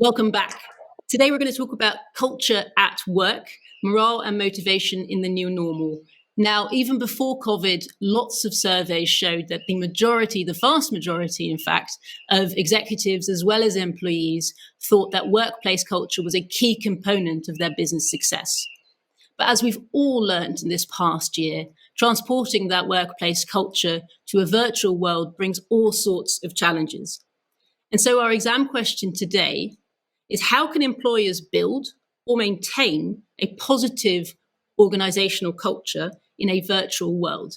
Welcome back. Today we're going to talk about culture at work, morale and motivation in the new normal. Now, even before COVID, lots of surveys showed that the vast majority, in fact, of executives as well as employees thought that workplace culture was a key component of their business success. But as we've all learned in this past year, transporting that workplace culture to a virtual world brings all sorts of challenges. And so our exam question today is, how can employers build or maintain a positive organizational culture in a virtual world?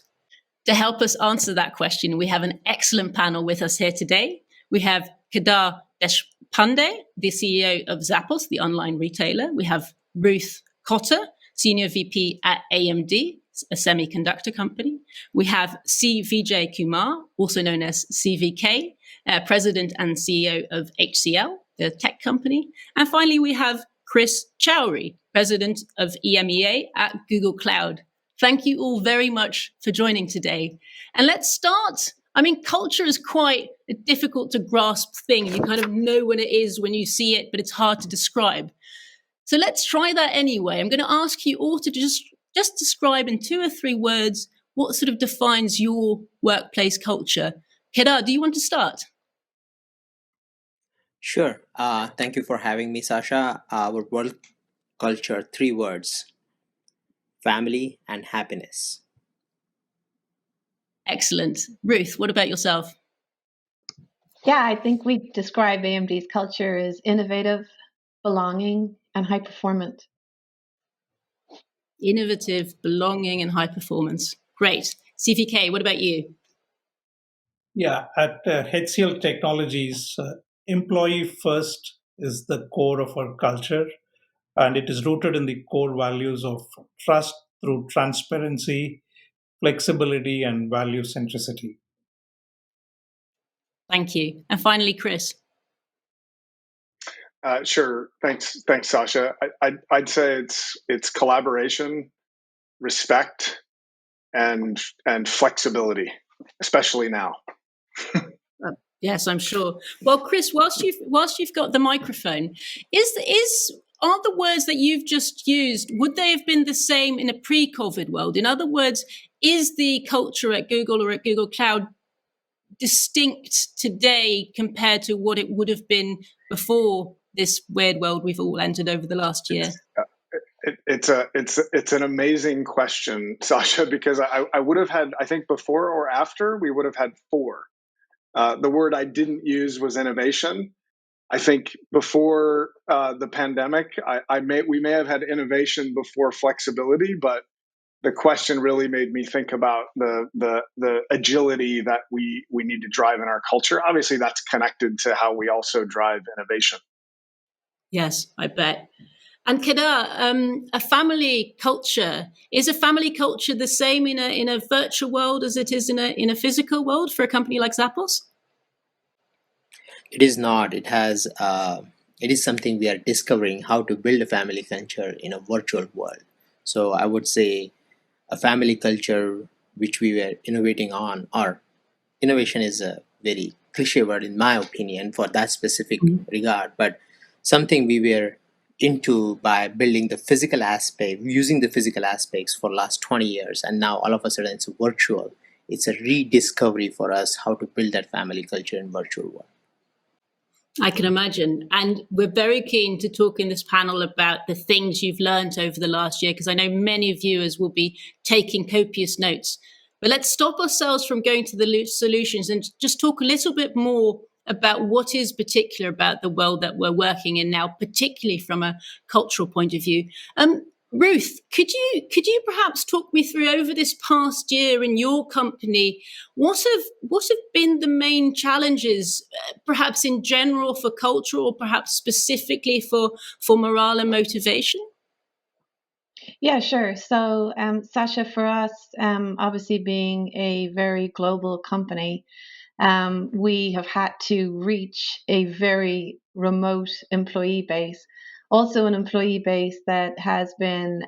To help us answer that question, we have an excellent panel with us here today. We have Kedar Deshpande, the CEO of Zappos, the online retailer. We have Ruth Cotter, Senior VP at AMD, a semiconductor company. We have C. Vijay Kumar, also known as CVK, President and CEO of HCL, the tech company. And finally, we have Chris Chowry, President of EMEA at Google Cloud. Thank you all very much for joining today. And let's start. Culture is quite a difficult to grasp thing. You kind of know what it is when you see it, but it's hard to describe. So let's try that anyway. I'm going to ask you all to just describe in 2 or 3 words what sort of defines your workplace culture. Kedar, do you want to start? Sure. Thank you for having me, Sasha. Our work culture, 3 words: family and happiness. Excellent. Ruth, what about yourself? Yeah, I think we describe AMD's culture as innovative, belonging, and high performance. Innovative, belonging, and high performance. Great. CVK, what about you? Yeah, at HCL Technologies, employee first is the core of our culture, and it is rooted in the core values of trust through transparency, flexibility, and value centricity. Thank you. And finally, Chris. Sure. Thanks, Sasha. I'd say it's collaboration, respect, and flexibility, especially now. Yes, I'm sure. Well, Chris, whilst you've got the microphone, are the words that you've just used, would they have been the same in a pre-COVID world? In other words, is the culture at Google or at Google Cloud distinct today compared to what it would have been before this weird world we've all entered over the last year? It's an amazing question, Sasha, because I would have had, I think before or after, we would have had 4. The word I didn't use was innovation. I think before the pandemic, we may have had innovation before flexibility, but the question really made me think about the agility that we need to drive in our culture. Obviously, that's connected to how we also drive innovation. Yes, I bet. And Kedar, a family culture, is a family culture the same in a virtual world as it is in a physical world for a company like Zappos? It is not. It is something we are discovering, how to build a family culture in a virtual world. So I would say a family culture which we were innovating on, or innovation is a very cliche word in my opinion for that specific regard, but something we were into by building the physical aspect, using the physical aspects for last 20 years, and now all of a sudden it's virtual. It's a rediscovery for us how to build that family culture in virtual world. I can imagine. And we're very keen to talk in this panel about the things you've learned over the last year, because I know many viewers will be taking copious notes. But let's stop ourselves from going to the solutions and just talk a little bit more about what is particular about the world that we're working in now, particularly from a cultural point of view. Ruth, could you perhaps talk me through, over this past year in your company, what have been the main challenges, perhaps in general for culture, or perhaps specifically for morale and motivation? Yeah, sure. So, Sasha, for us, obviously being a very global company, we have had to reach a very remote employee base, also an employee base that has been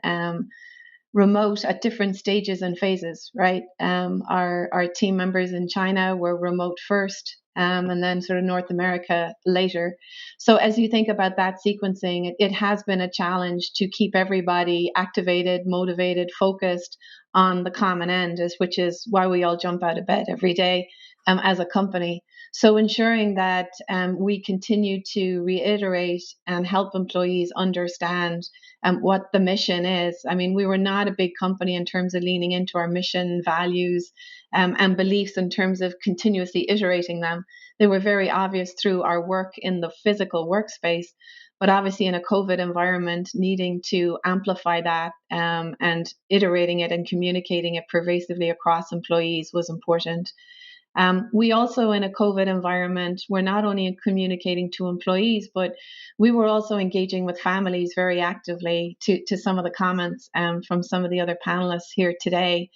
remote at different stages and phases, right? Our team members in China were remote first. and then sort of North America later. So as you think about that sequencing, it has been a challenge to keep everybody activated, motivated, focused on the common end, which is why we all jump out of bed every day as a company. So ensuring that we continue to reiterate and help employees understand what the mission is. I mean, we were not a big company in terms of leaning into our mission, values, and beliefs in terms of continuously iterating them. They were very obvious through our work in the physical workspace, but obviously in a COVID environment, needing to amplify that and iterating it and communicating it pervasively across employees was important. We also, in a COVID environment, were not only communicating to employees, but we were also engaging with families very actively to some of the comments from some of the other panelists here today,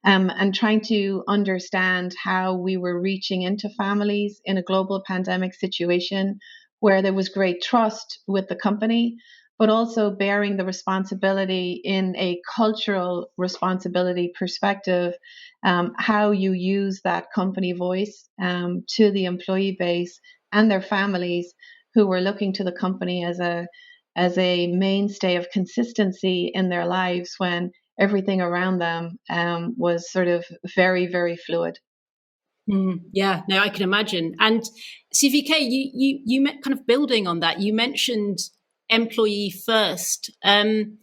and trying to understand how we were reaching into families in a global pandemic situation where there was great trust with the company, but also bearing the responsibility in a cultural responsibility perspective, how you use that company voice to the employee base and their families who were looking to the company as a mainstay of consistency in their lives when everything around them was sort of very, very fluid. Yeah, no, I can imagine. And CVK, you kind of building on that. You mentioned employee first. In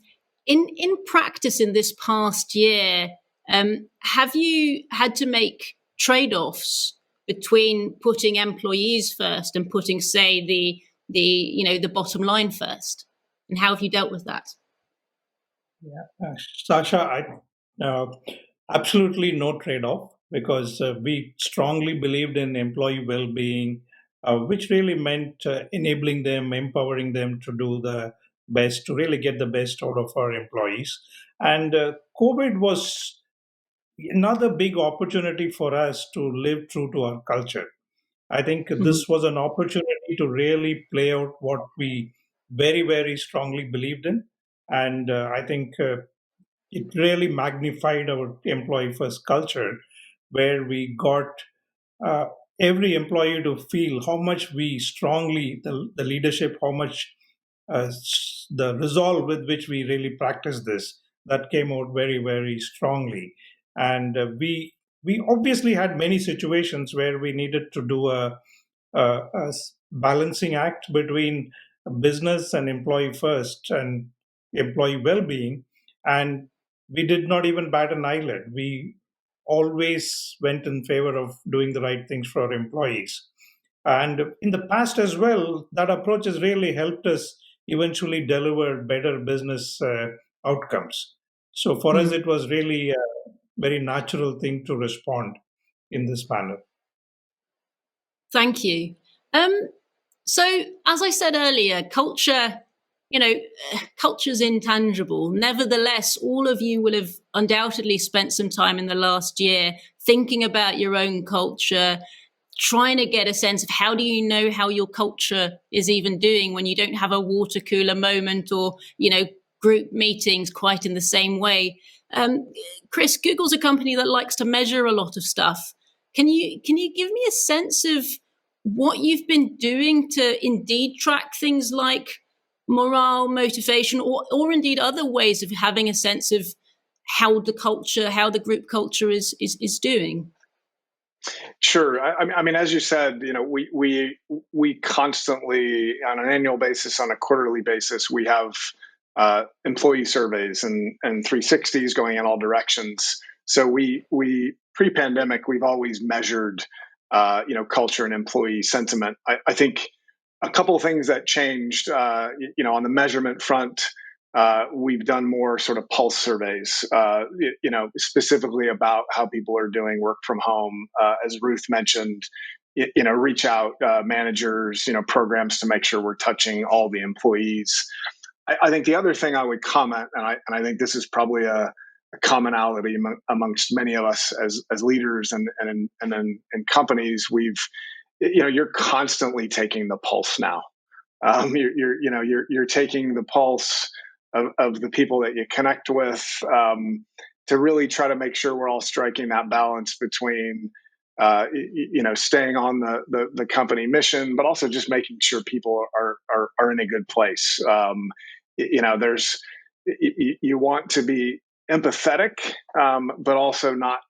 practice, in this past year, have you had to make trade-offs between putting employees first and putting, say, the bottom line first? And how have you dealt with that? Yeah, Sasha, absolutely no trade-off because we strongly believed in employee well-being, which really meant enabling them, empowering them to do the best, to really get the best out of our employees. And COVID was another big opportunity for us to live true to our culture. I think Mhm. this was an opportunity to really play out what we very, very strongly believed in. And I think it really magnified our employee first culture, where we got uh, every employee to feel how much we strongly, the leadership, how much the resolve with which we really practice this, that came out very, very strongly. And we obviously had many situations where we needed to do a balancing act between business and employee first and employee well-being, and we did not even bat an eyelid. We always went in favor of doing the right things for our employees. And in the past as well, that approach has really helped us eventually deliver better business outcomes. So for us, Mm. it was really a very natural thing to respond in this manner. Thank you. Um, So, as I said earlier, culture, you know, culture's intangible. Nevertheless, all of you will have undoubtedly spent some time in the last year thinking about your own culture, trying to get a sense of how do you know how your culture is even doing when you don't have a water cooler moment or, group meetings quite in the same way. Chris, Google's a company that likes to measure a lot of stuff. Can you give me a sense of what you've been doing to indeed track things like morale, motivation, or indeed other ways of having a sense of how the group culture is doing? Sure. I mean, as you said, we constantly, on an annual basis, on a quarterly basis, we have employee surveys and 360s going in all directions. So we pre-pandemic, we've always measured, culture and employee sentiment. I think a couple of things that changed, on the measurement front. We've done more sort of pulse surveys, specifically about how people are doing work from home. As Ruth mentioned, reach out managers, programs to make sure we're touching all the employees. I think the other thing I would comment, and I think this is probably a commonality amongst many of us as leaders and in companies, you're constantly taking the pulse now. You're taking the pulse of the people that you connect with, to really try to make sure we're all striking that balance between staying on the company mission, but also just making sure people are in a good place. There's you want to be empathetic, but also not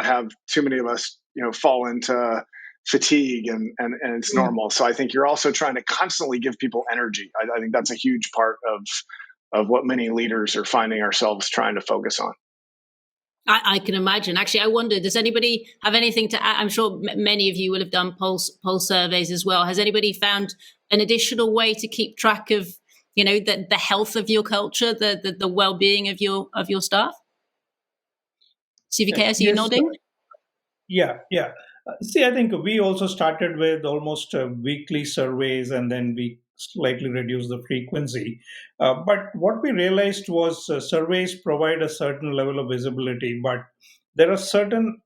have too many of us fall into fatigue, and it's normal. So I think you're also trying to constantly give people energy. I think that's a huge part of what many leaders are finding ourselves trying to focus on. I can imagine. Actually, I wonder, does anybody have anything to add? I'm sure many of you will have done pulse surveys as well. Has anybody found an additional way to keep track of, the health of your culture, the well-being of your staff? CVK, I see you nodding. Yeah. See, I think we also started with almost weekly surveys, and then we slightly reduced the frequency. But what we realized was surveys provide a certain level of visibility, but there are certain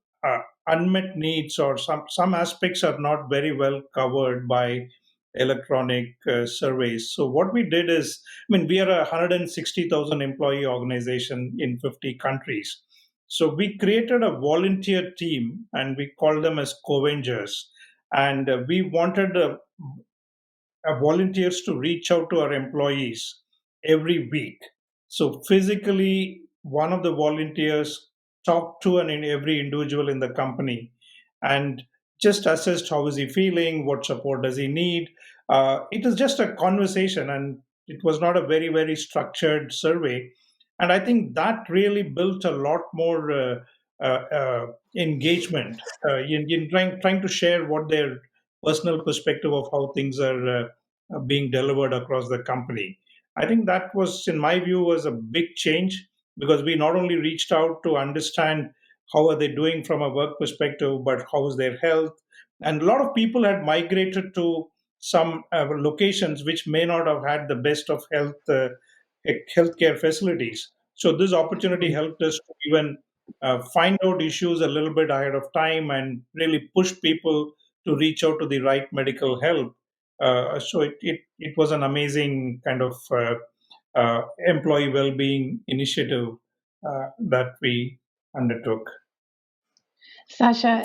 unmet needs, or some aspects are not very well covered by electronic surveys. So what we did is, we are a 160,000 employee organization in 50 countries. So we created a volunteer team, and we called them as Covengers. And we wanted volunteers to reach out to our employees every week. So physically, one of the volunteers talked to every individual in the company and just assessed how is he feeling, what support does he need. It was just a conversation, and it was not a very, very structured survey. And I think that really built a lot more engagement in trying to share what their personal perspective of how things are being delivered across the company. I think that was, in my view, was a big change, because we not only reached out to understand how are they doing from a work perspective, but how is their health. And a lot of people had migrated to some locations which may not have had the best of healthcare facilities. So this opportunity helped us to even find out issues a little bit ahead of time and really push people to reach out to the right medical help. So it was an amazing kind of employee well-being initiative that we undertook. Sasha,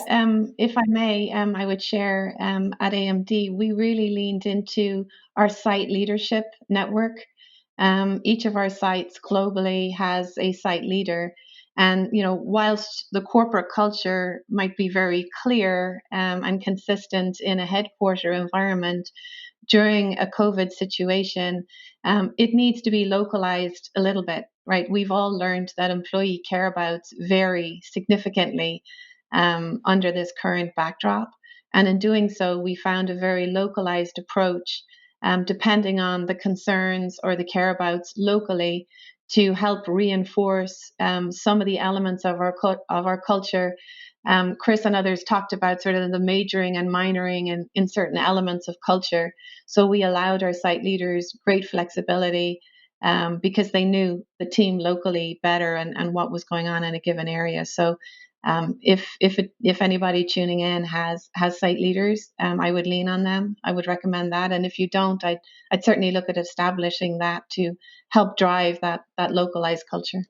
if I may, I would share at AMD, we really leaned into our site leadership network. Each of our sites globally has a site leader. And, whilst the corporate culture might be very clear and consistent in a headquarter environment, during a COVID situation, it needs to be localized a little bit, right? We've all learned that employee care abouts vary significantly under this current backdrop. And in doing so, we found a very localized approach, depending on the concerns or the care abouts locally, to help reinforce some of the elements of our culture. Chris and others talked about sort of the majoring and minoring in certain elements of culture. So we allowed our site leaders great flexibility because they knew the team locally better and what was going on in a given area. So if anybody tuning in has site leaders, I would lean on them. I would recommend that. And if you don't, I'd certainly look at establishing that to help drive that localized culture.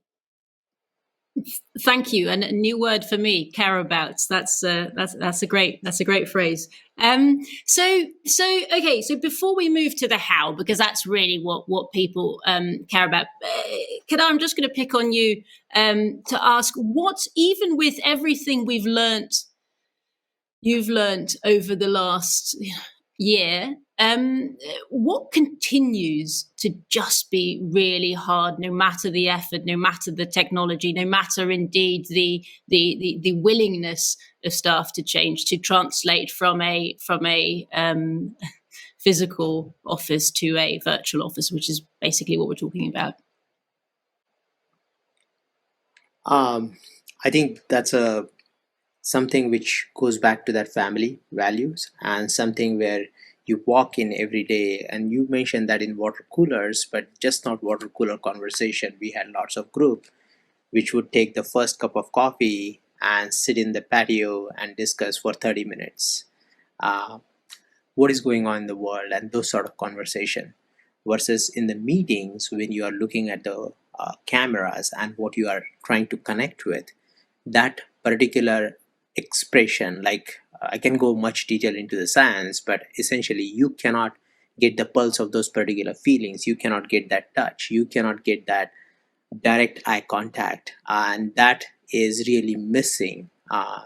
Thank you, and a new word for me, care abouts. That's a great phrase. So before we move to the how, because that's really what people care about, Kedar, I'm just going to pick on you to ask, what, even with everything you've learnt over the last year, what continues to just be really hard, no matter the effort, no matter the technology, no matter indeed the willingness of staff to change, to translate from a physical office to a virtual office, which is basically what we're talking about? I think that's something which goes back to that family values, and something where you walk in every day. And you mentioned that in water coolers, but just not water cooler conversation. We had lots of group which would take the first cup of coffee and sit in the patio and discuss for 30 minutes what is going on in the world, and those sort of conversation, versus in the meetings when you are looking at the cameras and what you are trying to connect with. That particular expression. Like I can go much detail into the science, but essentially you cannot get the pulse of those particular feelings. You cannot get that touch. You cannot get that direct eye contact, and that is really missing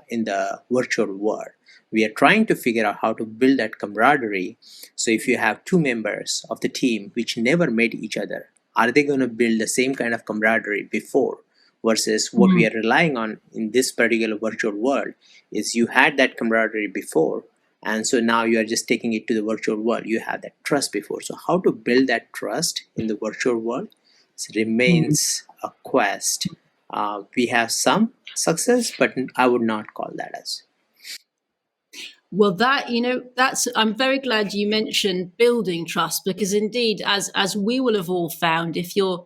in the virtual world. We are trying to figure out how to build that camaraderie. So if you have two members of the team which never met each other, are they going to build the same kind of camaraderie before? Versus what we are relying on in this particular virtual world is you had that camaraderie before, and so now you are just taking it to the virtual world. You have that trust before. So how to build that trust in the virtual world remains a quest. We have some success, but I would not call that as. Well, I'm very glad you mentioned building trust, because indeed, as we will have all found, if you're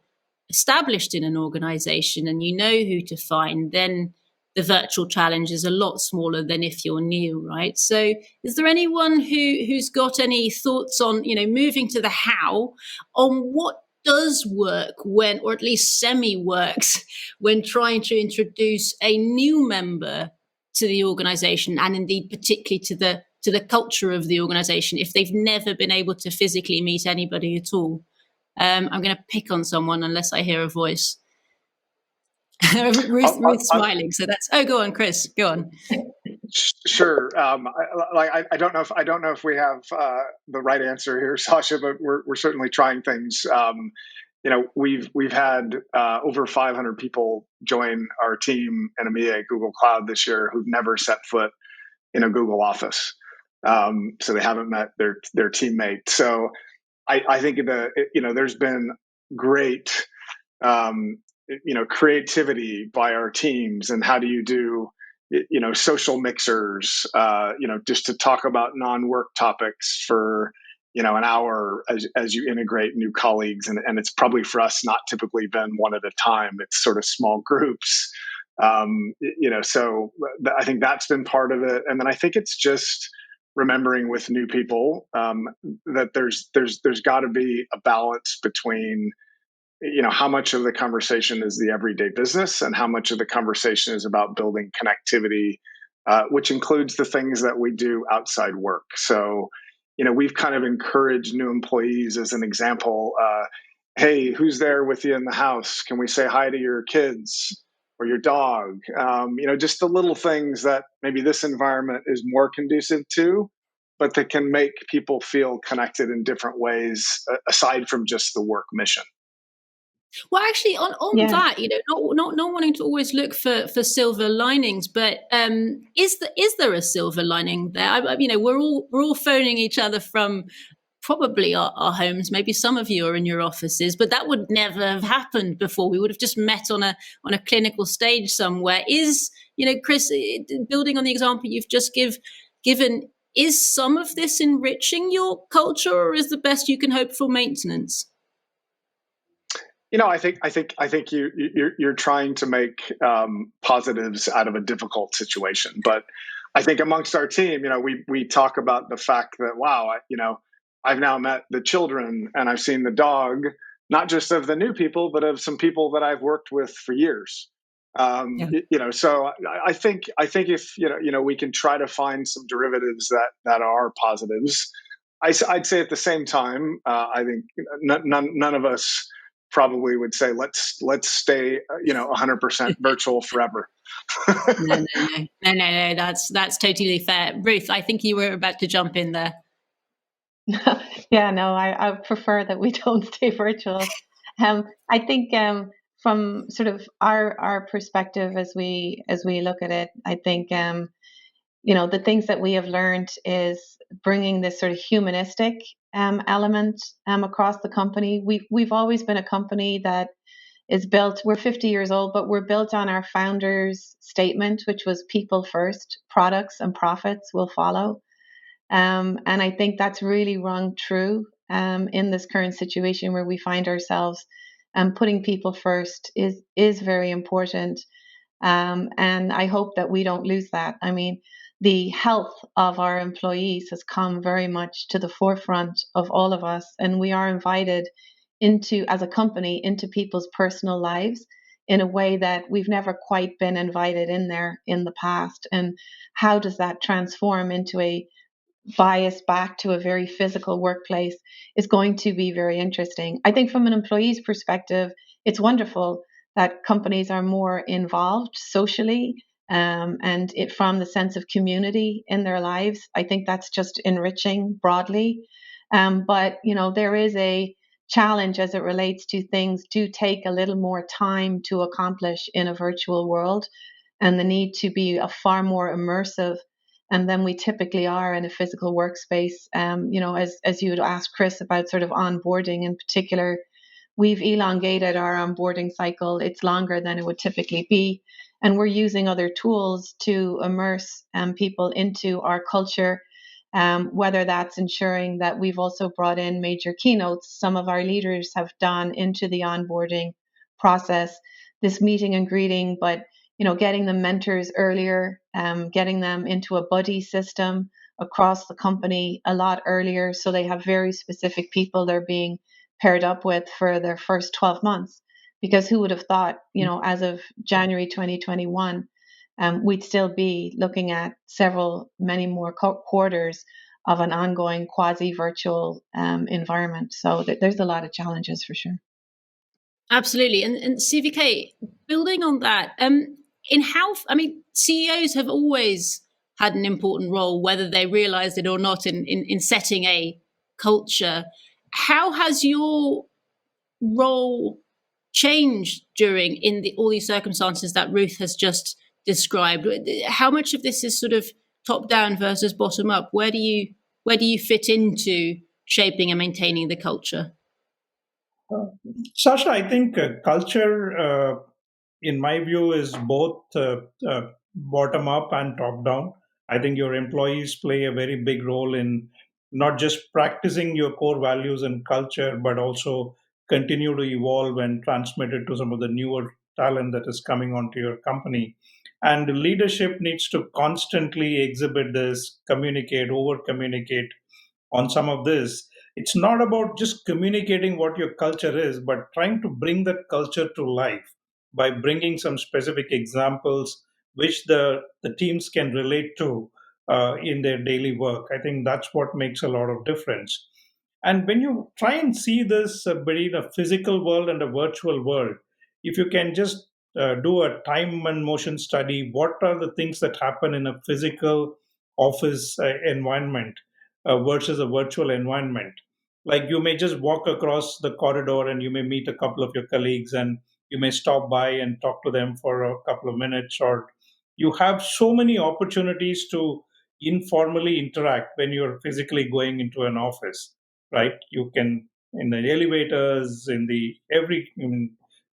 established in an organization and you know who to find, then the virtual challenge is a lot smaller than if you're new, right? So is there anyone who's got any thoughts on, moving to the how, on what does work when, or at least semi works, when trying to introduce a new member to the organization, and indeed particularly to the culture of the organization, if they've never been able to physically meet anybody at all? I'm going to pick on someone unless I hear a voice. Ruth's smiling, so that's. Oh, go on, Chris. Go on. Sure. I don't know if we have the right answer here, Sasha, but we're certainly trying things. We've had over 500 people join our team in EMEA Google Cloud this year who've never set foot in a Google office, so they haven't met their teammate. So I think there's been great creativity by our teams, and how do you do social mixers, just to talk about non-work topics for an hour as you integrate new colleagues, and it's probably for us not typically been one at a time. It's sort of small groups. So I think that's been part of it, and then I think it's just remembering with new people that there's got to be a balance between how much of the conversation is the everyday business and how much of the conversation is about building connectivity, which includes the things that we do outside work. So we've kind of encouraged new employees, as an example, hey, who's there with you in the house? Can we say hi to your kids or your dog? Just the little things that maybe this environment is more conducive to, but that can make people feel connected in different ways, aside from just the work mission. Well, actually, on that, not wanting to always look for silver linings, but is there a silver lining there? We're all phoning each other from probably our homes. Maybe some of you are in your offices, but that would never have happened before. We would have just met on a clinical stage somewhere. Is Chris, building on the example you've just given, is some of this enriching your culture, or is the best you can hope for maintenance? I think you're trying to make positives out of a difficult situation. But I think amongst our team, we talk about the fact that, wow, I've now met the children and I've seen the dog, not just of the new people, but of some people that I've worked with for years. So I think if we can try to find some derivatives that are positives. I'd say at the same time, I think none of us probably would say let's stay 100% virtual forever. No, that's totally fair. Ruth, I think you were about to jump in there. Yeah, no, I prefer that we don't stay virtual. I think from sort of our perspective as we look at it, I think the things that we have learned is bringing this sort of humanistic element across the company. We've always been a company that is built. We're 50 years old, but we're built on our founders' statement, which was people first, products and profits will follow. And I think that's really rung true in this current situation where we find ourselves. Putting people first is very important. And I hope that we don't lose that. I mean, the health of our employees has come very much to the forefront of all of us, and we are invited as a company, into people's personal lives in a way that we've never quite been invited in there in the past. And how does that transform into a bias back to a very physical workplace is going to be very interesting. I think from an employee's perspective, it's wonderful that companies are more involved socially, and it from the sense of community in their lives. I think that's just enriching broadly. But there is a challenge as it relates to things do take a little more time to accomplish in a virtual world, and the need to be a far more immersive and than we typically are in a physical workspace. As you had asked Chris about sort of onboarding in particular, we've elongated our onboarding cycle. It's longer than it would typically be. And we're using other tools to immerse people into our culture, whether that's ensuring that we've also brought in major keynotes some of our leaders have done into the onboarding process, this meeting and greeting, but getting the mentors earlier, getting them into a buddy system across the company a lot earlier, so they have very specific people they're being paired up with for their first 12 months. Because who would have thought, as of January 2021, we'd still be looking at many more quarters of an ongoing quasi-virtual environment. So there's a lot of challenges for sure. Absolutely. And CVK, building on that, CEOs have always had an important role, whether they realized it or not, in setting a culture. How has your role changed during all these circumstances that Ruth has just described? How much of this is sort of top down versus bottom up? Where do you fit into shaping and maintaining the culture? Sasha, I think culture, in my view, is both bottom up and top down. I think your employees play a very big role in not just practicing your core values and culture, but also continue to evolve and transmit it to some of the newer talent that is coming onto your company. And leadership needs to constantly exhibit this, communicate, over communicate on some of this. It's not about just communicating what your culture is, but trying to bring that culture to life by bringing some specific examples which the teams can relate to in their daily work. I think that's what makes a lot of difference. And when you try and see this between a physical world and a virtual world, if you can just do a time and motion study, what are the things that happen in a physical office environment versus a virtual environment? Like you may just walk across the corridor and you may meet a couple of your colleagues and you may stop by and talk to them for a couple of minutes, or you have so many opportunities to informally interact when you're physically going into an office, right? You can, in the elevators, in the in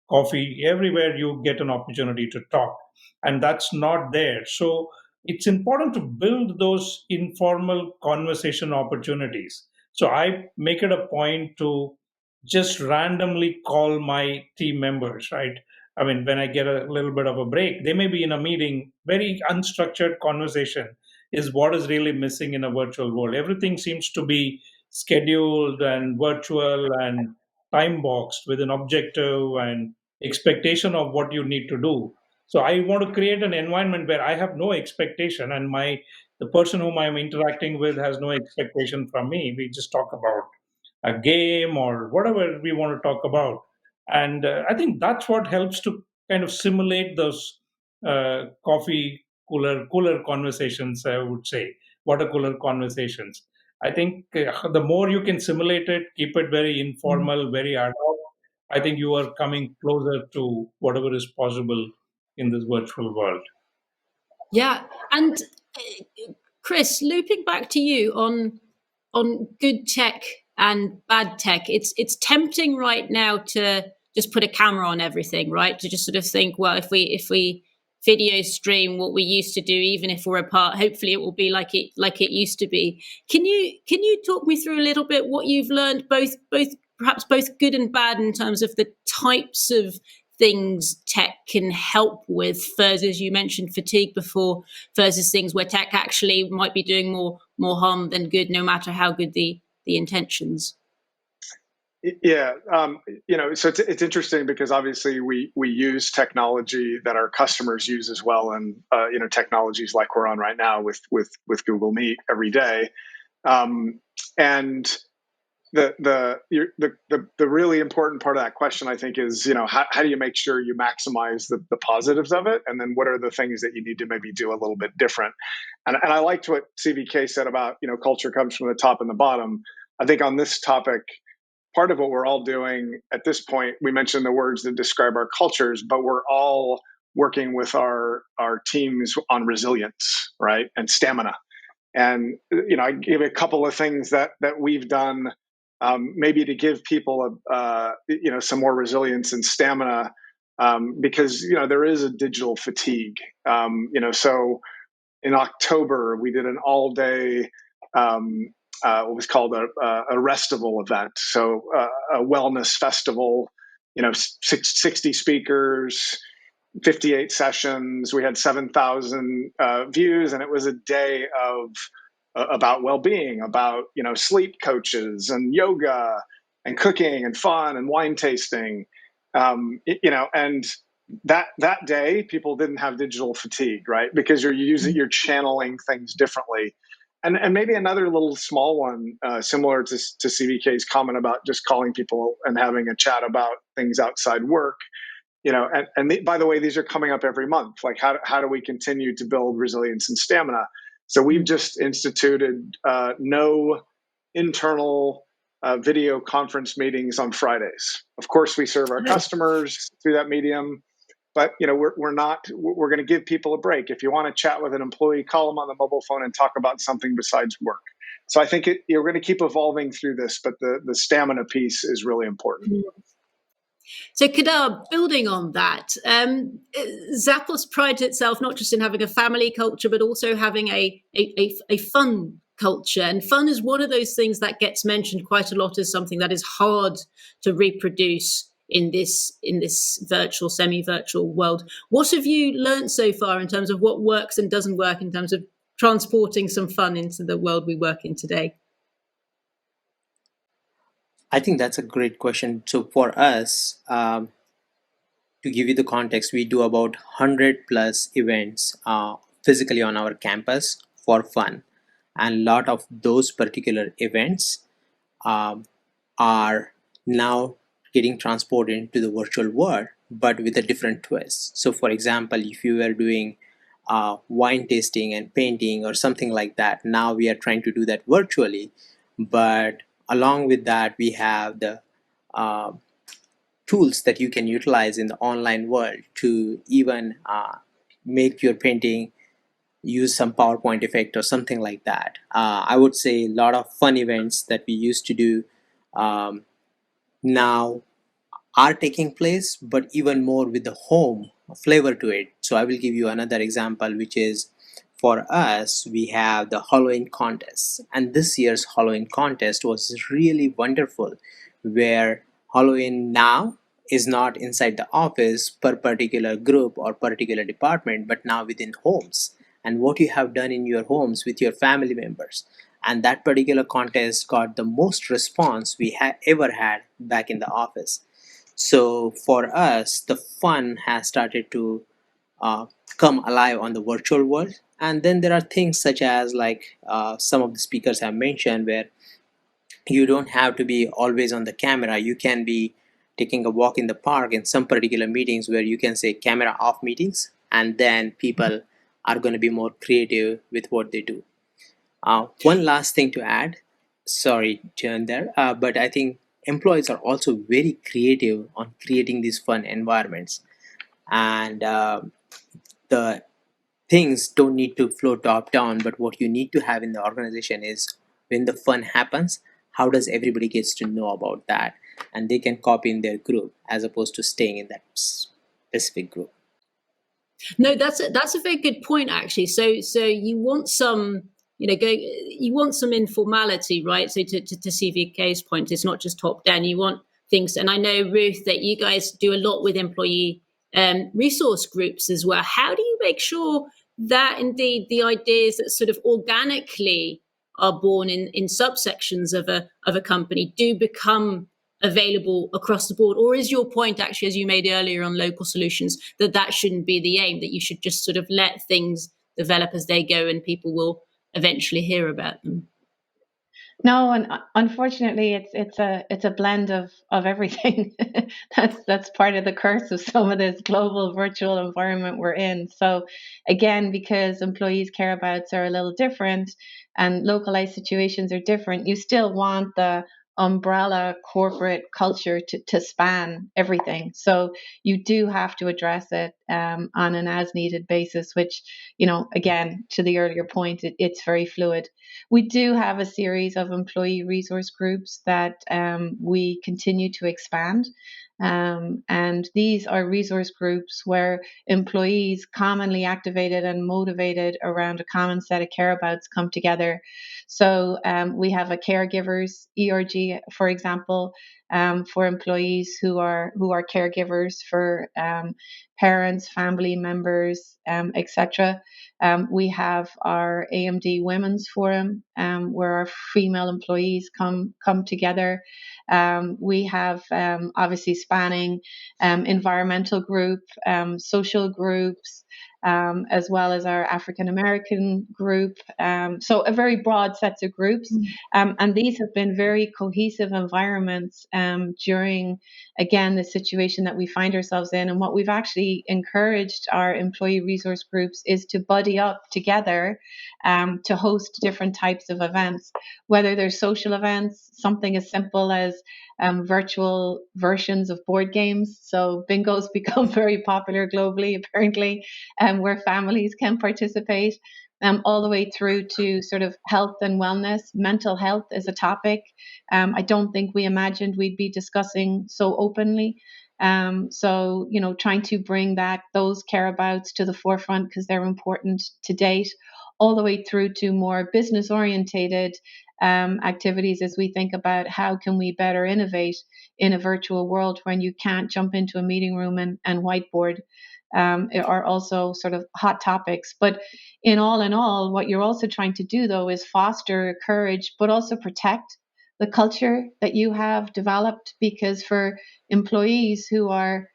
coffee, everywhere you get an opportunity to talk, and that's not there. So it's important to build those informal conversation opportunities. So I make it a point to just randomly call my team members, right? I mean, when I get a little bit of a break, they may be in a meeting, very unstructured conversation is what is really missing in a virtual world. Everything seems to be scheduled and virtual and time boxed with an objective and expectation of what you need to do. So I want to create an environment where I have no expectation, and the person whom I'm interacting with has no expectation from me. We just talk about a game or whatever we want to talk about. And I think that's what helps to kind of simulate those coffee cooler conversations, I would say, water cooler conversations. I think the more you can simulate it, keep it very informal, very ad hoc, I think you are coming closer to whatever is possible in this virtual world. Yeah, and Chris, looping back to you on good tech and bad tech, it's tempting right now to just put a camera on everything, right? To just sort of think, well, if we video stream what we used to do, even if we're apart, hopefully it will be like it used to be. Can you talk me through a little bit what you've learned, perhaps both good and bad, in terms of the types of things tech can help with, versus, you mentioned fatigue before, versus things where tech actually might be doing more harm than good, no matter how good the intentions? Yeah, so it's interesting because obviously we use technology that our customers use as well, and technologies like we're on right now with Google Meet every day, and the really important part of that question, I think, is how do you make sure you maximize the positives of it, and then what are the things that you need to maybe do a little bit different. And I liked what CVK said about culture comes from the top and the bottom. I think on this topic, part of what we're all doing at this point, we mentioned the words that describe our cultures, but we're all working with our teams on resilience, right, and stamina. And I give a couple of things that we've done, maybe to give people some more resilience and stamina, because there is a digital fatigue. So in October we did an all-day what was called a restival event, so a wellness festival. 60 speakers, 58 sessions. We had 7,000 views, and it was a day of about well-being, about sleep coaches and yoga and cooking and fun and wine tasting. And that day people didn't have digital fatigue, right? Because you're channeling things differently. And maybe another little small one, similar to CVK's comment about just calling people and having a chat about things outside work. By the way, these are coming up every month. Like, how do we continue to build resilience and stamina? So we've just instituted no internal video conference meetings on Fridays. Of course, we serve our customers through that medium, but we're going to give people a break. If you want to chat with an employee, call them on the mobile phone and talk about something besides work. So I think we're going to keep evolving through this, but the stamina piece is really important. So, Kadar, building on that, Zappos prides itself not just in having a family culture, but also having a fun culture. And fun is one of those things that gets mentioned quite a lot as something that is hard to reproduce in this virtual, semi-virtual world. What have you learned so far in terms of what works and doesn't work in terms of transporting some fun into the world we work in today? I think that's a great question. So for us, to give you the context, we do about 100 plus events physically on our campus for fun. And a lot of those particular events are now getting transported into the virtual world, but with a different twist. So for example, if you were doing wine tasting and painting or something like that, now we are trying to do that virtually. But along with that, we have the tools that you can utilize in the online world to even make your painting use some PowerPoint effect or something like that. I would say a lot of fun events that we used to do now are taking place, but even more with the home flavor to it. So I will give you another example, which is, for us, we have the Halloween contest. And this year's Halloween contest was really wonderful, where Halloween now is not inside the office per particular group or particular department, but now within homes, and what you have done in your homes with your family members. And that particular contest got the most response we ever had back in the office. So for us, the fun has started to come alive on the virtual world. And then there are things such as, like some of the speakers have mentioned, where you don't have to be always on the camera. You can be taking a walk in the park in some particular meetings where you can say camera off meetings, and then people are going to be more creative with what they do. One last thing to add, sorry, John, there, but I think employees are also very creative on creating these fun environments. And the things don't need to flow top down, but what you need to have in the organization is, when the fun happens, how does everybody gets to know about that, and they can copy in their group as opposed to staying in that specific group. No, that's a very good point, actually. So you want some, you want some informality, right? So to CVK's point, it's not just top down. You want things, and I know, Ruth, that you guys do a lot with employee resource groups as well. How do you make sure that indeed the ideas that sort of organically are born in subsections of a company do become available across the board? Or is your point actually, as you made earlier on local solutions, that shouldn't be the aim, that you should just sort of let things develop as they go and people will eventually hear about them? No, and unfortunately, it's a blend of everything. That's part of the curse of some of this global virtual environment we're in. So, again, because employees' care abouts are a little different and localized situations are different, you still want the umbrella corporate culture to span everything. So you do have to address it on an as needed basis, which, again, to the earlier point, it's very fluid. We do have a series of employee resource groups that we continue to expand. And these are resource groups where employees commonly activated and motivated around a common set of care abouts come together. So we have a caregivers ERG, for example, for employees who are caregivers for parents, family members, etc. We have our AMD Women's Forum, where our female employees come together. We have obviously spanning environmental group, social groups, as well as our African American group. So a very broad set of groups. And these have been very cohesive environments during, again, the situation that we find ourselves in. And what we've actually encouraged our employee resource groups is to buddy up together to host different types of events, whether they're social events, something as simple as virtual versions of board games. So bingo's become very popular globally, apparently, where families can participate, all the way through to sort of health and wellness. Mental health is a topic I don't think we imagined we'd be discussing so openly. So, trying to bring those care abouts to the forefront because they're important to date, all the way through to more business orientated activities as we think about how can we better innovate in a virtual world when you can't jump into a meeting room and whiteboard, are also sort of hot topics. But in all, what you're also trying to do, though, is foster courage, but also protect the culture that you have developed. Because for employees who are,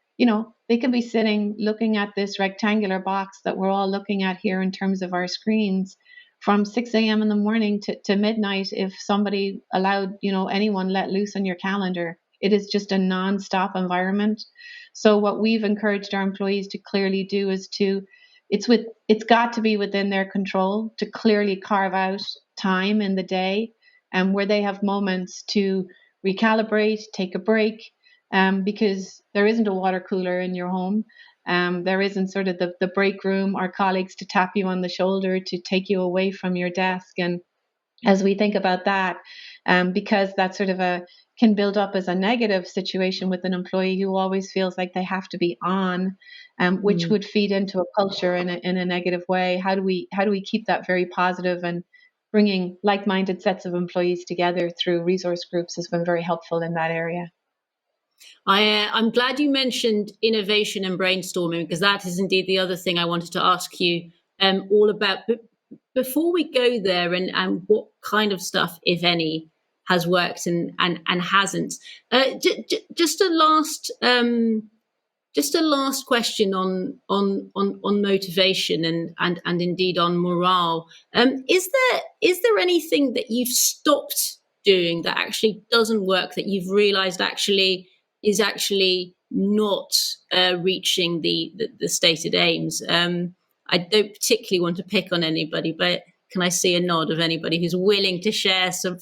they can be sitting looking at this rectangular box that we're all looking at here in terms of our screens from 6 a.m. in the morning to midnight. If somebody allowed, anyone let loose on your calendar, it is just a non-stop environment. So what we've encouraged our employees to clearly do is it's got to be within their control to clearly carve out time in the day, and where they have moments to recalibrate, take a break, because there isn't a water cooler in your home. There isn't sort of the break room or colleagues to tap you on the shoulder to take you away from your desk. And as we think about that, because that sort of can build up as a negative situation with an employee who always feels like they have to be on, which would feed into a culture in a negative way. How do we keep that very positive? And bringing like-minded sets of employees together through resource groups has been very helpful in that area. I'm glad you mentioned innovation and brainstorming, because that is indeed the other thing I wanted to ask you all about. But before we go there, and what kind of stuff, if any, has worked and hasn't, just a last question on motivation and indeed on morale. Is there anything that you've stopped doing that actually doesn't work, that you've realized is actually not reaching the stated aims? I don't particularly want to pick on anybody, but can I see a nod of anybody who's willing to share some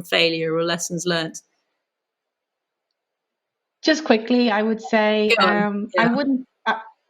failure or lessons learned? Just quickly, I would say Yeah.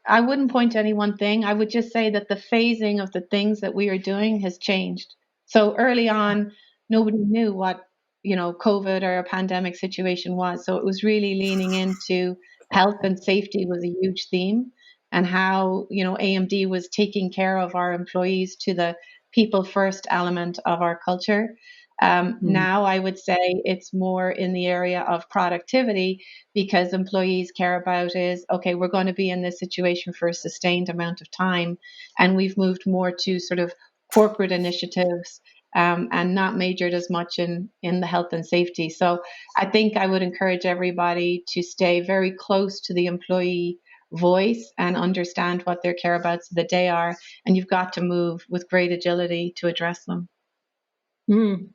I wouldn't point to any one thing. I would just say that the phasing of the things that we are doing has changed. So early on, nobody knew what COVID or a pandemic situation was. So it was really leaning into health and safety was a huge theme, and how AMD was taking care of our employees to the people first element of our culture. Now I would say it's more in the area of productivity, because employees care about is, okay, we're going to be in this situation for a sustained amount of time. And we've moved more to sort of corporate initiatives and not majored as much in the health and safety. So I think I would encourage everybody to stay very close to the employee voice and understand what their care abouts of the day are. And you've got to move with great agility to address them.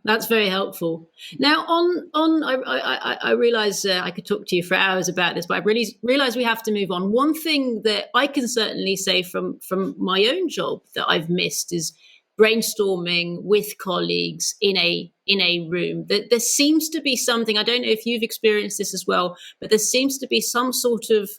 That's very helpful. Now, I realize I could talk to you for hours about this, but I really realize we have to move on. One thing that I can certainly say from my own job that I've missed is brainstorming with colleagues in a room. That there seems to be something. I don't know if you've experienced this as well, but there seems to be some sort of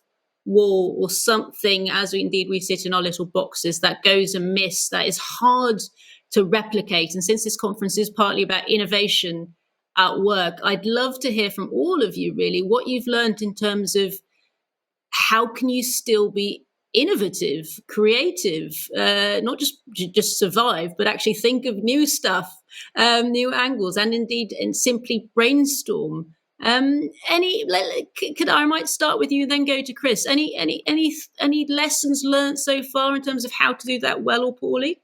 wall or something, as indeed we sit in our little boxes, that goes amiss. That is hard to replicate. And since this conference is partly about innovation at work, I'd love to hear from all of you really what you've learned in terms of how can you still be innovative, creative, not just survive, but actually think of new stuff, new angles, and indeed and simply brainstorm. I might start with you, then go to Chris. Any lessons learned so far in terms of how to do that well or poorly?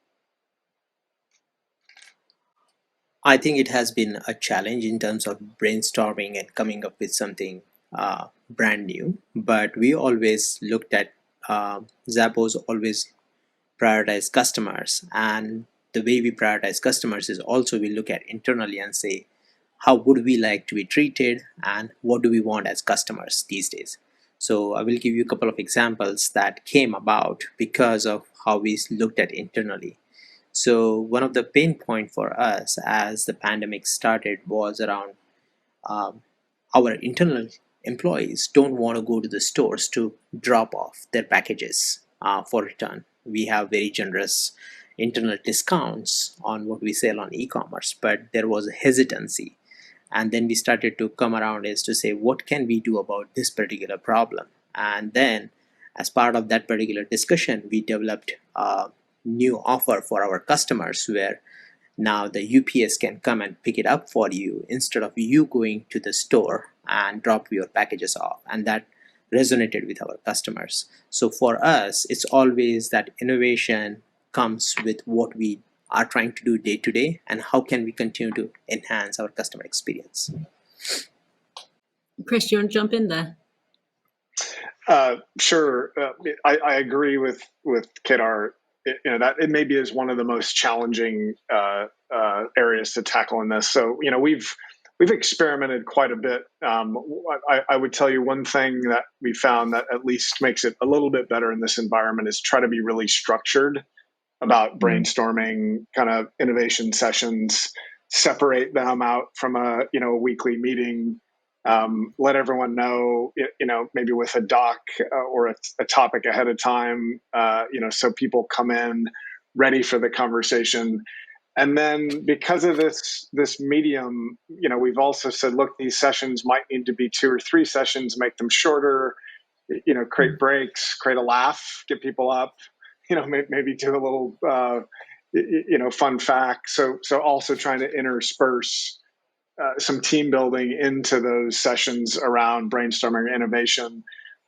I think it has been a challenge in terms of brainstorming and coming up with something brand new. But we always looked at Zappos always prioritize customers, and the way we prioritize customers is also we look at internally and say how would we like to be treated and what do we want as customers these days. So I will give you a couple of examples that came about because of how we looked at internally. So one of the pain point for us as the pandemic started was around um, our internal employees don't want to go to the stores to drop off their packages for return. We have very generous internal discounts on what we sell on e-commerce, but there was a hesitancy. And then we started to come around is to say, what can we do about this particular problem? And then as part of that particular discussion, we developed a new offer for our customers where now the UPS can come and pick it up for you instead of you going to the store and drop your packages off. And that resonated with our customers. So for us, it's always that innovation comes with what we are trying to do day to day and how can we continue to enhance our customer experience. Chris, you want to jump in there? Sure. I agree with Kedar. That it maybe is one of the most challenging areas to tackle in this. So we've experimented quite a bit. I would tell you one thing that we found that at least makes it a little bit better in this environment is try to be really structured about brainstorming kind of innovation sessions, separate them out from a weekly meeting, let everyone know, maybe with a doc or a topic ahead of time, so people come in ready for the conversation. And then because of this medium, we've also said, look, these sessions might need to be 2 or 3 sessions, make them shorter, create breaks, create a laugh, get people up, maybe do a little, fun fact. So also trying to intersperse some team building into those sessions around brainstorming or innovation.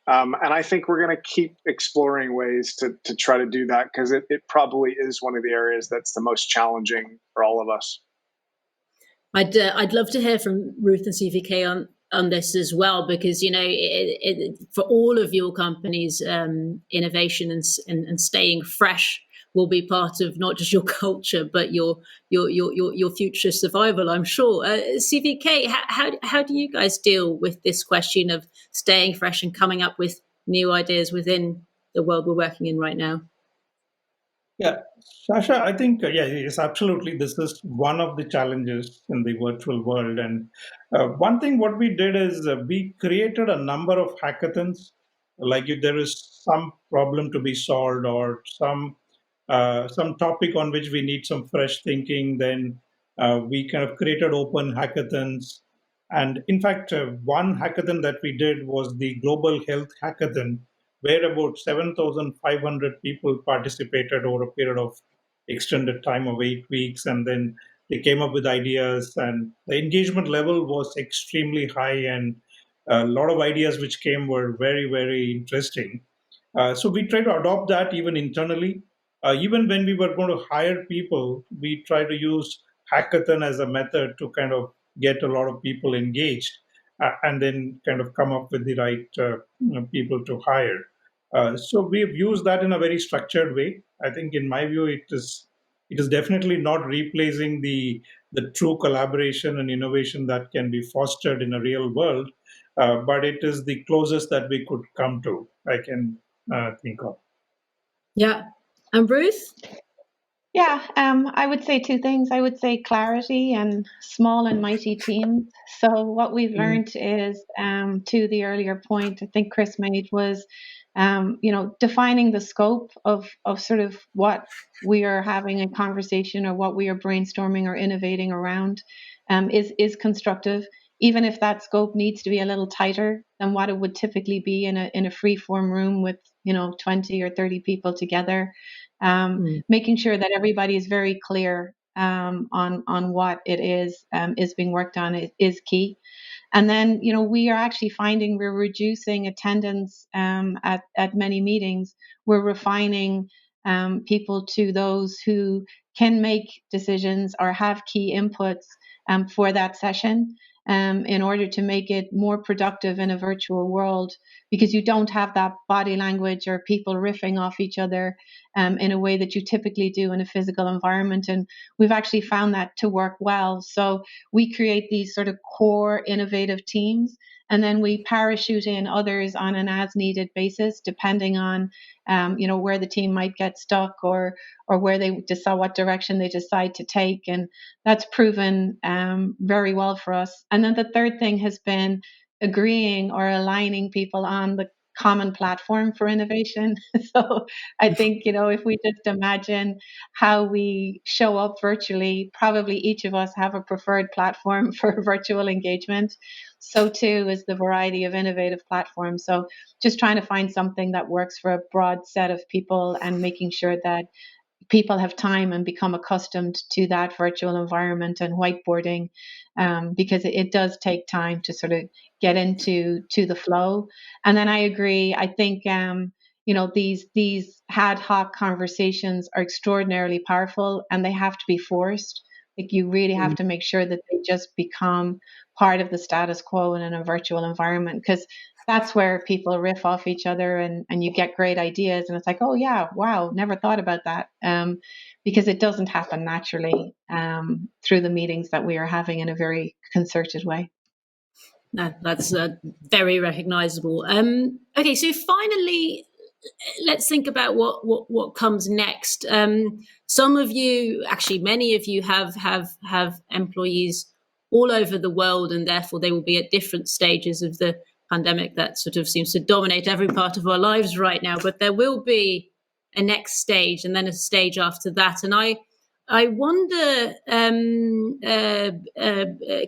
And I think we're going to keep exploring ways to try to do that because it probably is one of the areas that's the most challenging for all of us. I'd love to hear from Ruth and CVK on this as well, because for all of your companies, innovation and staying fresh will be part of not just your culture but your future survival, I'm sure. CVK, how do you guys deal with this question of staying fresh and coming up with new ideas within the world we're working in right now? Yeah, Sasha, I think, yes, absolutely. This is one of the challenges in the virtual world. And one thing what we did is we created a number of hackathons. Like if there is some problem to be solved or some topic on which we need some fresh thinking, then we kind of created open hackathons. And in fact, one hackathon that we did was the Global Health Hackathon, where about 7,500 people participated over a period of extended time of 8 weeks. And then they came up with ideas, and the engagement level was extremely high. And a lot of ideas which came were very, very interesting. So we try to adopt that even internally. Even when we were going to hire people, we try to use hackathon as a method to kind of get a lot of people engaged, and then kind of come up with the right people to hire. So we've used that in a very structured way. I think, in my view, it is definitely not replacing the true collaboration and innovation that can be fostered in a real world, but it is the closest that we could come to. I can think of. Yeah. And Ruth? Yeah, I would say two things. I would say clarity and small and mighty teams. So what we've Mm. learned is, to the earlier point I think Chris made was, defining the scope of sort of what we are having a conversation or what we are brainstorming or innovating around, is constructive, even if that scope needs to be a little tighter than what it would typically be in a free form room with 20 or 30 people together. Mm. Making sure that everybody is very clear, on what it is being worked on is key. And then, we are actually finding we're reducing attendance, at many meetings. We're refining, people to those who can make decisions or have key inputs, for that session, in order to make it more productive in a virtual world, because you don't have that body language or people riffing off each other, in a way that you typically do in a physical environment. And we've actually found that to work well. So we create these sort of core innovative teams, and then we parachute in others on an as needed basis, depending on, where the team might get stuck, or where they decide what direction they decide to take. And that's proven, very well for us. And then the third thing has been agreeing or aligning people on the common platform for innovation. So I think, if we just imagine how we show up virtually, probably each of us have a preferred platform for virtual engagement. So too is the variety of innovative platforms. So just trying to find something that works for a broad set of people, and making sure that people have time and become accustomed to that virtual environment and whiteboarding, because it does take time to sort of get into the flow. And then I agree. I think, these ad hoc conversations are extraordinarily powerful, and they have to be forced. Like, you really have to make sure that they just become part of the status quo in a virtual environment, because that's where people riff off each other, and you get great ideas, and it's like, oh yeah, wow, never thought about that, because it doesn't happen naturally, through the meetings that we are having in a very concerted way. No, that's very recognizable. Okay, so finally, let's think about what comes next. Some of you, actually, many of you have employees all over the world, and therefore they will be at different stages of the pandemic that sort of seems to dominate every part of our lives right now. But there will be a next stage, and then a stage after that. And I wonder,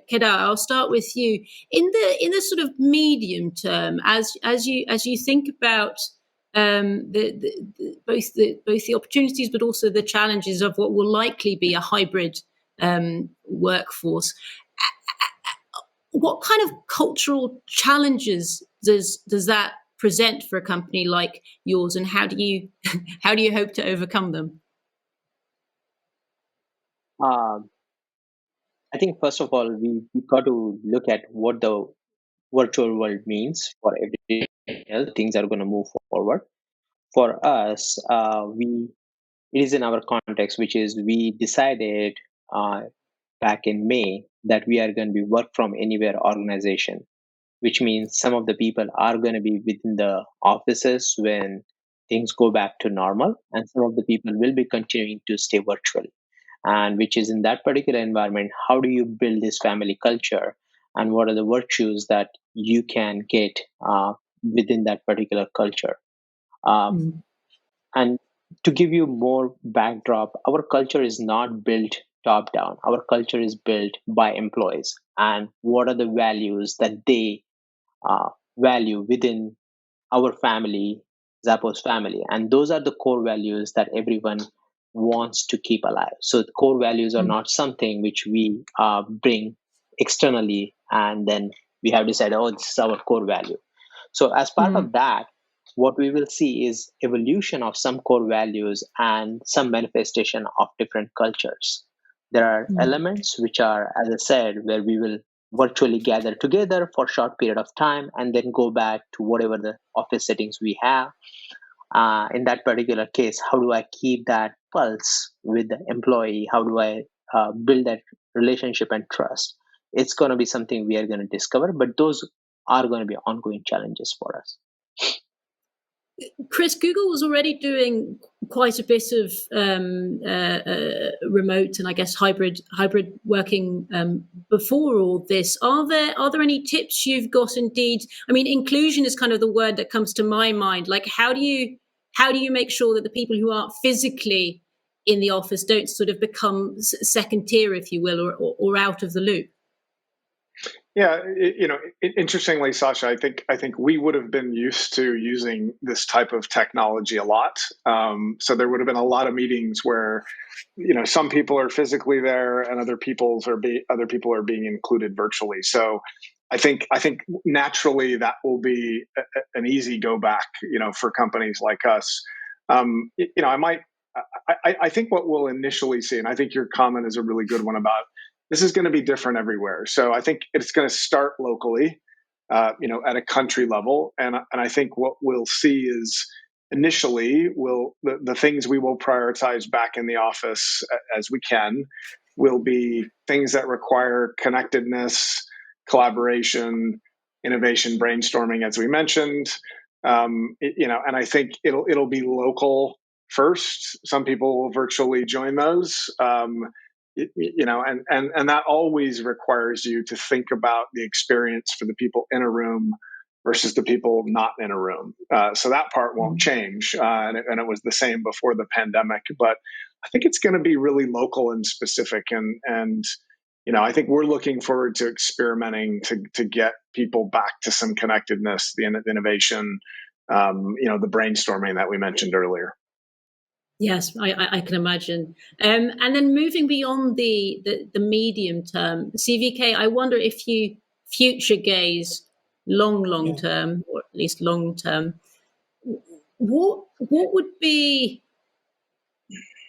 Kedar, I'll start with you. In the sort of medium term, as you think about, both the opportunities but also the challenges of what will likely be a hybrid, workforce, what kind of cultural challenges does that present for a company like yours, and how do you how do you hope to overcome them? Um, I think first of all, we got to look at what the virtual world means for everything else. Things are going to move forward. For us, we it is in our context, which is we decided uh, back in May that we are going to be work from anywhere organization, which means some of the people are going to be within the offices when things go back to normal, and some of the people will be continuing to stay virtual. And which is in that particular environment, how do you build this family culture, and what are the virtues that you can get within that particular culture? Um, Mm. and to give you more backdrop, our culture is not built top down. Our culture is built by employees, and what are the values that they uh, value within our family, Zappos family. And those are the core values that everyone wants to keep alive. So the core values are Mm. not something which we bring externally and then we have decided, oh, this is our core value. So as part Mm. of that, what we will see is evolution of some core values and some manifestation of different cultures. There are elements which are, as I said, where we will virtually gather together for a short period of time and then go back to whatever the office settings we have. In that particular case, how do I keep that pulse with the employee? How do I build that relationship and trust? It's going to be something we are going to discover, but those are going to be ongoing challenges for us. Chris, Google was already doing quite a bit of remote and I guess hybrid working before all this. Are there any tips you've got? Indeed, I mean, inclusion is kind of the word that comes to my mind. Like, how do you make sure that the people who aren't physically in the office don't sort of become second tier, if you will, or out of the loop? Yeah, interestingly, Sasha, I think we would have been used to using this type of technology a lot. So there would have been a lot of meetings where, some people are physically there and other people are being included virtually. So I think naturally that will be an easy go back, for companies like us. I think what we'll initially see, and I think your comment is a really good one about this is going to be different everywhere. So I think it's going to start locally, at a country level, and I think what we'll see is initially the things we will prioritize back in the office as we can will be things that require connectedness, collaboration, innovation, brainstorming, as we mentioned. And I think it'll be local first. Some people will virtually join those. And that always requires you to think about the experience for the people in a room versus the people not in a room. So that part won't change, and it was the same before the pandemic. But I think it's going to be really local and specific, and I think we're looking forward to experimenting to get people back to some connectedness, the innovation, the brainstorming that we mentioned earlier. Yes, I can imagine. And then moving beyond the medium term, CVK, I wonder if you future gaze long term, or at least long term. What would be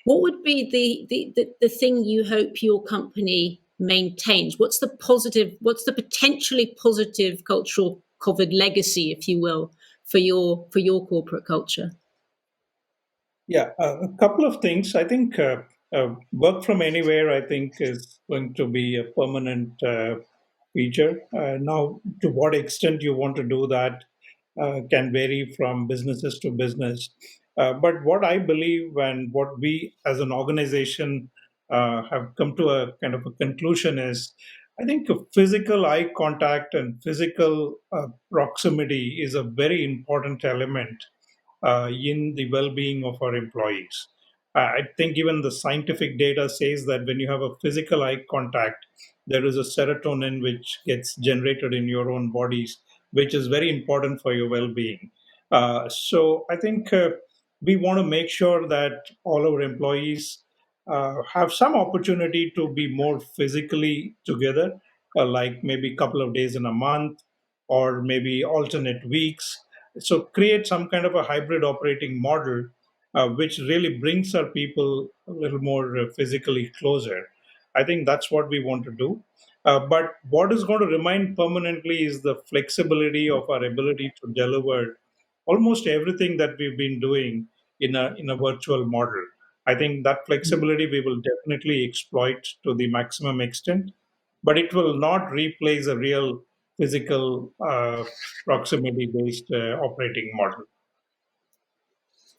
the thing you hope your company maintains? What's the potentially positive cultural COVID legacy, if you will, for your corporate culture? Yeah, a couple of things. I think work from anywhere, I think, is going to be a permanent feature. Now, to what extent you want to do that can vary from businesses to business. But what I believe and what we as an organization have come to a kind of a conclusion is, I think physical eye contact and physical proximity is a very important element in the well-being of our employees. I think even the scientific data says that when you have a physical eye contact, there is a serotonin which gets generated in your own bodies, which is very important for your well-being. So I think we want to make sure that all our employees have some opportunity to be more physically together, like maybe a couple of days in a month or maybe alternate weeks. So create some kind of a hybrid operating model, which really brings our people a little more physically closer. I think that's what we want to do. But what is going to remain permanently is the flexibility of our ability to deliver almost everything that we've been doing in a virtual model. I think that flexibility we will definitely exploit to the maximum extent, but it will not replace a real physical proximity based operating model.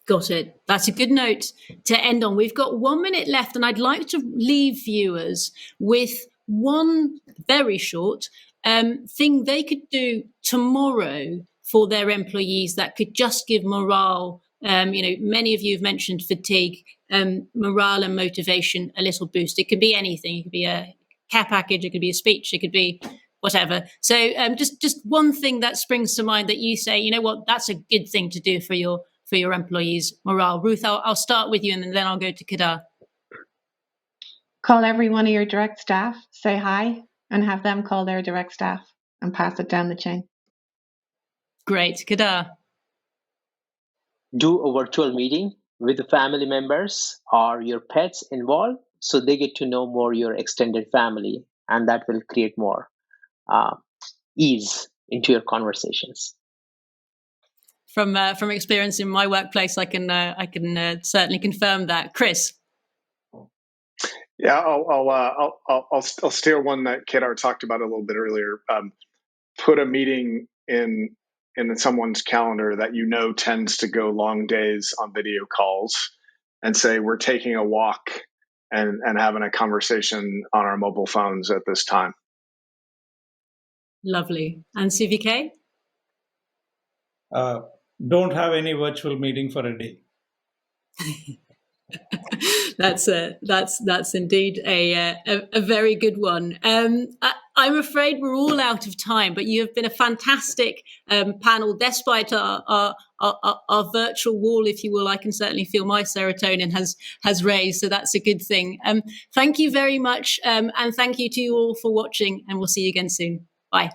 Got it. That's a good note to end on. We've got 1 minute left, and I'd like to leave viewers with one very short thing they could do tomorrow for their employees that could just give morale. Many of you have mentioned fatigue, morale and motivation, a little boost. It could be anything. It could be a care package. It could be a speech. It could be whatever. So just one thing that springs to mind that you say, you know what, that's a good thing to do for your employees' morale. Ruth, I'll start with you, and then I'll go to Kedar. Call every one of your direct staff, say hi, and have them call their direct staff and pass it down the chain. Great. Kedar? Do a virtual meeting with the family members or your pets involved so they get to know more your extended family, and that will create more uh, ease into your conversations. From experience in my workplace, I can certainly confirm that. Chris. Yeah, I'll steal one that Kedar talked about a little bit earlier. Put a meeting in someone's calendar that you know tends to go long days on video calls, and say we're taking a walk and having a conversation on our mobile phones at this time. Lovely. And CVK? Don't have any virtual meeting for a day. That's indeed a very good one. I'm afraid we're all out of time, but you have been a fantastic panel, despite our virtual wall, if you will. I can certainly feel my serotonin has raised, so that's a good thing. Thank you very much, and thank you to you all for watching, and we'll see you again soon. Bye.